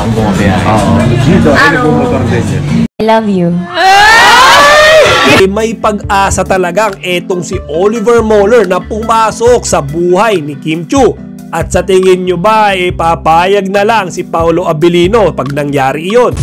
ang bumabiyahe. Oo. Dito, motor din yan. I love you. May pag-asa talagang etong si Oliver Moller na pumasok sa buhay ni Kim Chiu. At sa tingin nyo ba, papayag na lang si Paolo Abilino pag nangyari iyon?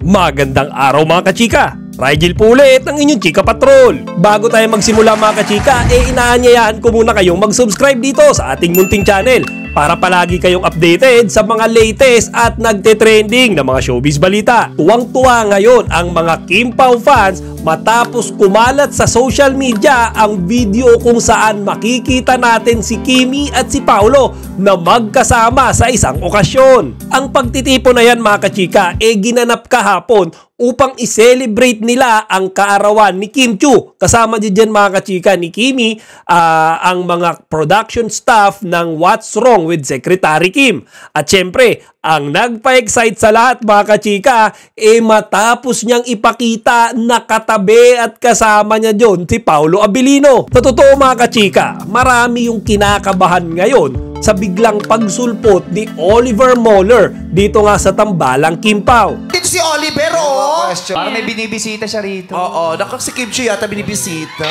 Magandang araw mga kachika! Rigel po ulit ang inyong Chika Patrol. Bago tayo magsimula mga kachika, inaanyayahan ko muna kayong mag-subscribe dito sa ating munting channel para palagi kayong updated sa mga latest at nagte-trending na mga showbiz balita. Tuwang-tuwa ngayon ang mga Kim Pao fans matapos kumalat sa social media ang video kung saan makikita natin si Kimi at si Paolo na magkasama sa isang okasyon. Ang pagtitipon na yan mga kachika ginanap kahapon upang i-celebrate nila ang kaarawan ni Kim Chiu. Kasama dyan mga kachika ni Kimi ang mga production staff ng What's Wrong with Secretary Kim. At syempre, ang nagpa-excite sa lahat mga kachika matapos niyang ipakita na katabi at kasama niya dyan si Paolo Abilino. Sa totoo mga kachika, marami yung kinakabahan ngayon sa biglang pagsulpot ni Oliver Moller dito nga sa tambalang Kim Pao. Dito si Oliver, oh! Parang may binibisita siya rito. Oo, si Kim Chiu yata binibisita.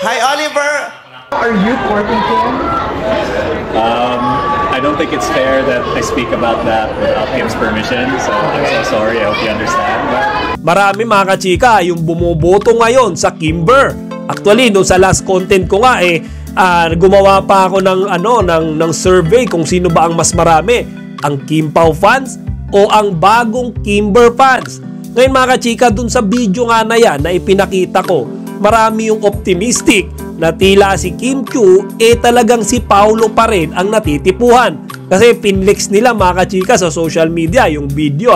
Hi, Oliver! Are you courting him? I don't think it's fair that I speak about that without Kim's permission, so I'm so sorry. I hope you understand. Marami mga kachika yung bumoboto ngayon sa Kimber. Actually, no, sa last content ko nga gumawa pa ako ng survey kung sino ba ang mas marami, ang Kim Pao fans o ang bagong Kimber fans. Ngayon mga kachika, dun sa video nga na yan na ipinakita ko, marami yung optimistic na tila si Kim Chiu talagang si Paolo pa rin ang natitipuhan. Kasi pinlex nila mga kachika sa social media yung video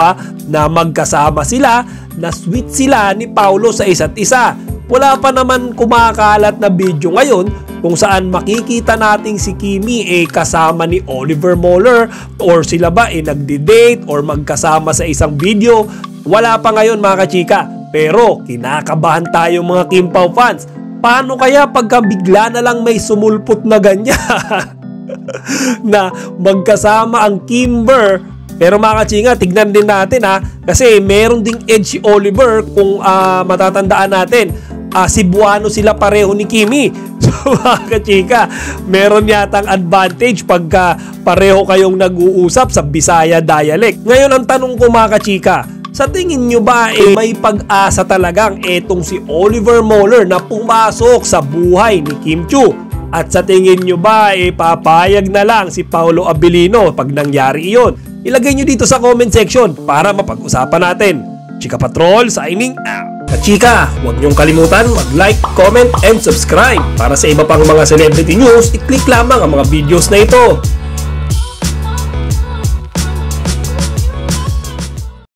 na magkasama sila, na sweet sila ni Paolo sa isa't isa. Wala pa naman kumakalat na video ngayon kung saan makikita nating si Kimi kasama ni Oliver Moller or sila ba nagdi-date or magkasama sa isang video. Wala pa ngayon mga kachika, pero kinakabahan tayo mga Kim Pao fans. Paano kaya pagka bigla na lang may sumulpot na ganyan na magkasama ang Kimber? Pero mga kachinga, tignan din natin kasi meron ding edge si Oliver kung matatandaan natin. Cebuano sila pareho ni Kimi. So mga kachika, meron yatang advantage pagka pareho kayong nag-uusap sa Bisaya dialect. Ngayon ang tanong ko mga kachika, sa tingin nyo ba may pag-asa talagang etong si Oliver Moller na pumasok sa buhay ni Kim Chiu? At sa tingin nyo ba papayag na lang si Paolo Abilino pag nangyari iyon? Ilagay nyo dito sa comment section para mapag-usapan natin. Chika Patrol signing out. Kachika, huwag niyong kalimutan mag-like, comment, and subscribe. Para sa iba pang mga celebrity news, i-click lamang ang mga videos na ito.